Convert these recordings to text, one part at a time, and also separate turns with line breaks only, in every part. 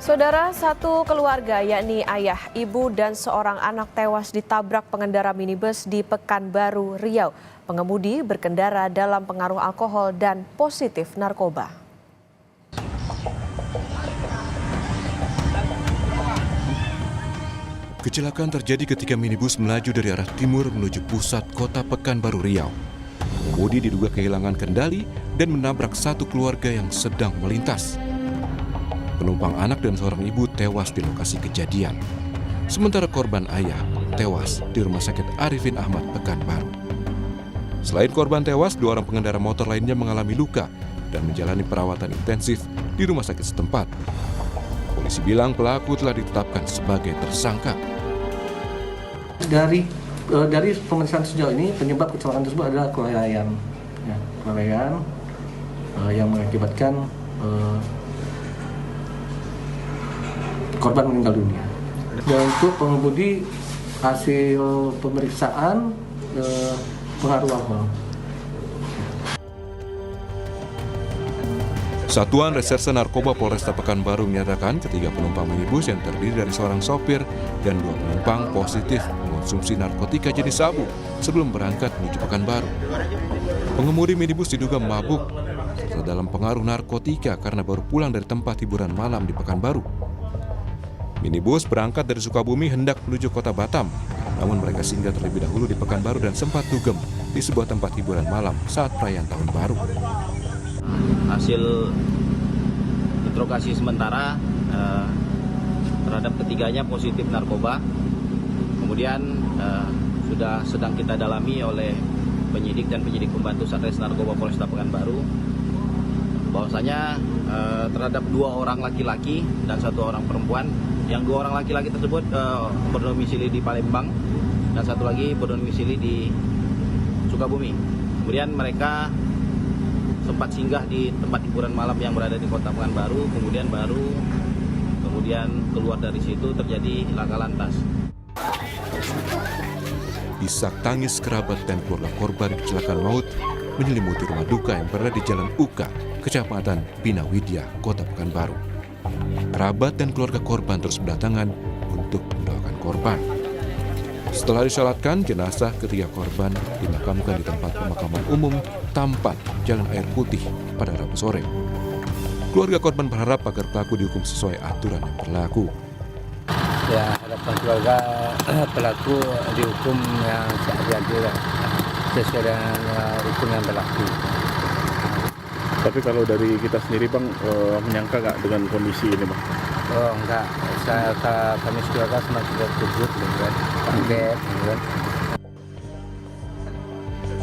Saudara, satu keluarga yakni ayah, ibu, dan seorang anak tewas ditabrak pengendara minibus di Pekanbaru, Riau. Pengemudi berkendara dalam pengaruh alkohol dan positif narkoba.
Kecelakaan terjadi ketika minibus melaju dari arah timur menuju pusat kota Pekanbaru, Riau. Pengemudi diduga kehilangan kendali dan menabrak satu keluarga yang sedang melintas. Penumpang anak dan seorang ibu tewas di lokasi kejadian. Sementara korban ayah tewas di Rumah Sakit Arifin Ahmad Pekanbaru. Selain korban tewas, dua orang pengendara motor lainnya mengalami luka dan menjalani perawatan intensif di rumah sakit setempat. Polisi bilang pelaku telah ditetapkan sebagai tersangka.
Dari pemeriksaan sejauh ini penyebab kecelakaan tersebut adalah kelalaian, yang mengakibatkan korban meninggal dunia. Dan untuk pengemudi hasil pemeriksaan pengaruh alkohol.
Satuan Reserse Narkoba Polresta Pekanbaru menyatakan ketiga penumpang minibus yang terdiri dari seorang sopir dan dua penumpang positif mengonsumsi narkotika jenis sabu sebelum berangkat menuju Pekanbaru. Pengemudi minibus diduga mabuk serta dalam pengaruh narkotika karena baru pulang dari tempat hiburan malam di Pekanbaru. Minibus berangkat dari Sukabumi hendak menuju kota Batam, namun mereka singgah terlebih dahulu di Pekanbaru dan sempat dugem di sebuah tempat hiburan malam saat perayaan Tahun Baru.
Hasil interogasi sementara terhadap ketiganya positif narkoba. Kemudian sudah sedang kita dalami oleh penyidik dan penyidik pembantu Satres Narkoba Polresta Pekanbaru bahwasanya terhadap dua orang laki-laki dan satu orang perempuan. Yang dua orang laki-laki tersebut berdomisili di Palembang dan satu lagi berdomisili di Sukabumi. Kemudian mereka sempat singgah di tempat hiburan malam yang berada di kota Pekanbaru, kemudian keluar dari situ terjadi laka lantas.
Isak tangis kerabat dan keluarga korban kecelakaan maut menyelimuti rumah duka yang berada di Jalan Uka, Kecamatan Bina Widya, Kota Pekanbaru. Kerabat dan keluarga korban terus berdatangan untuk mendoakan korban. Setelah disalatkan, jenazah ketiga korban dimakamkan di tempat pemakaman umum Tampan, Jalan Air Putih pada Rabu sore. Keluarga korban berharap agar pelaku dihukum sesuai aturan yang berlaku.
Ya, harapan keluarga pelaku dihukum yang seadil-adil sesuai dengan hukum yang berlaku.
Tapi kalau dari kita sendiri Bang, menyangka nggak dengan kondisi ini Bang?
Oh enggak, kami keluarga semakin terkejut kaget.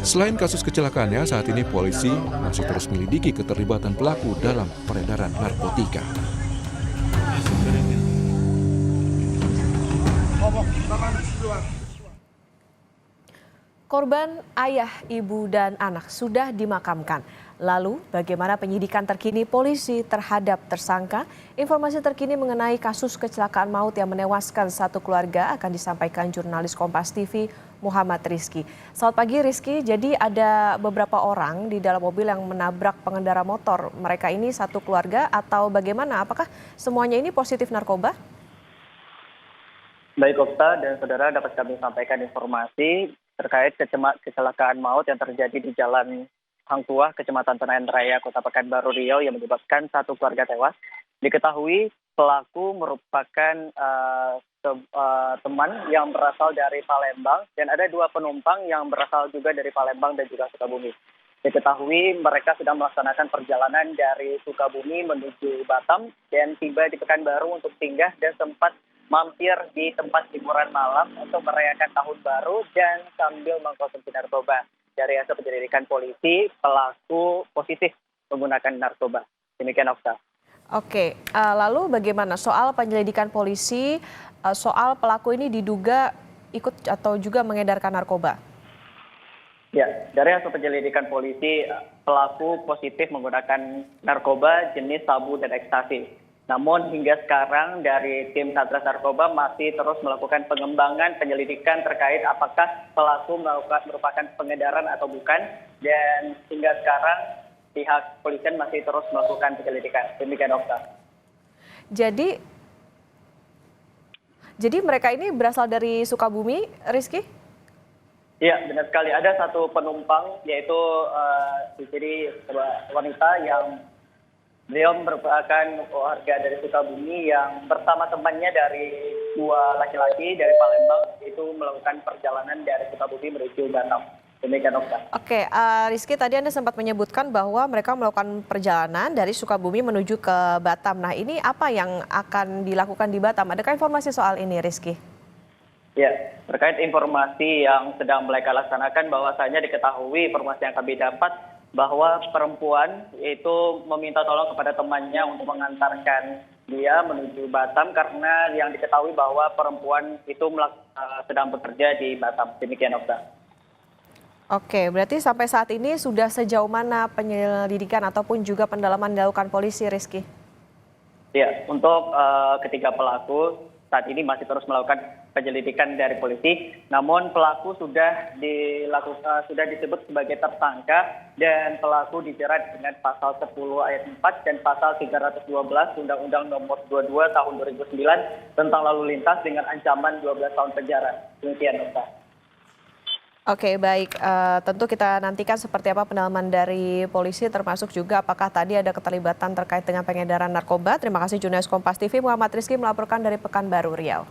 Selain kasus kecelakaannya, saat ini polisi masih terus menyelidiki keterlibatan pelaku dalam peredaran narkotika.
Korban ayah, ibu, dan anak sudah dimakamkan. Lalu, bagaimana penyidikan terkini polisi terhadap tersangka? Informasi terkini mengenai kasus kecelakaan maut yang menewaskan satu keluarga akan disampaikan jurnalis Kompas TV Muhammad Rizky. Selamat pagi Rizky, jadi ada beberapa orang di dalam mobil yang menabrak pengendara motor. Mereka ini satu keluarga atau bagaimana? Apakah semuanya ini positif narkoba?
Baik Okta dan saudara, dapat kami sampaikan informasi terkait kecelakaan maut yang terjadi di Jalan Hang Tuah, Kecamatan Tenayan Raya, Kota Pekanbaru, Riau yang menyebabkan satu keluarga tewas. Diketahui pelaku merupakan teman yang berasal dari Palembang dan ada dua penumpang yang berasal juga dari Palembang dan juga Sukabumi. Diketahui mereka sedang melaksanakan perjalanan dari Sukabumi menuju Batam dan tiba di Pekanbaru untuk singgah dan sempat mampir di tempat hiburan malam untuk merayakan Tahun Baru dan sambil mengkonsumsi narkoba. Dari hasil penyelidikan polisi, pelaku positif menggunakan narkoba. Demikian Okta.
Oke, lalu bagaimana soal penyelidikan polisi, soal pelaku ini diduga ikut atau juga mengedarkan narkoba?
Ya, dari hasil penyelidikan polisi, pelaku positif menggunakan narkoba jenis sabu dan ekstasi. Namun hingga sekarang dari tim Satres Narkoba masih terus melakukan pengembangan penyelidikan terkait apakah pelaku merupakan pengedaran atau bukan. Dan hingga sekarang pihak polisian masih terus melakukan penyelidikan. Demikian Okta.
Jadi Jadi mereka ini berasal dari Sukabumi, Rizky?
Iya, benar sekali. Ada satu penumpang, yaitu jadi wanita yang beliau merupakan warga dari Sukabumi yang bersama temannya dari dua laki-laki dari Palembang itu melakukan perjalanan dari Sukabumi menuju Batam. Demikian, Okta.
Oke, Rizky, tadi Anda sempat menyebutkan bahwa mereka melakukan perjalanan dari Sukabumi menuju ke Batam. Nah, ini apa yang akan dilakukan di Batam? Adakah informasi soal ini, Rizky?
Ya, terkait informasi yang sedang mereka laksanakan, bahwasanya diketahui informasi yang kami dapat bahwa perempuan itu meminta tolong kepada temannya untuk mengantarkan dia menuju Batam karena yang diketahui bahwa perempuan itu sedang bekerja di Batam. Demikian, Okta.
Oke, berarti sampai saat ini sudah sejauh mana penyelidikan ataupun juga pendalaman dilakukan polisi, Rizky?
Ya, untuk ketiga pelaku saat ini masih terus melakukan penyelidikan dari polisi. Namun pelaku sudah disebut sebagai tersangka dan pelaku dijerat dengan pasal 10 ayat 4 dan pasal 312 Undang-Undang Nomor 22 Tahun 2009 tentang lalu lintas dengan ancaman 12 tahun penjara. Demikian, Dokter.
Oke, baik. Tentu kita nantikan seperti apa pendalaman dari polisi, termasuk juga apakah tadi ada keterlibatan terkait dengan pengedaran narkoba. Terima kasih jurnalis Kompas TV Muhammad Rizky melaporkan dari Pekanbaru Riau.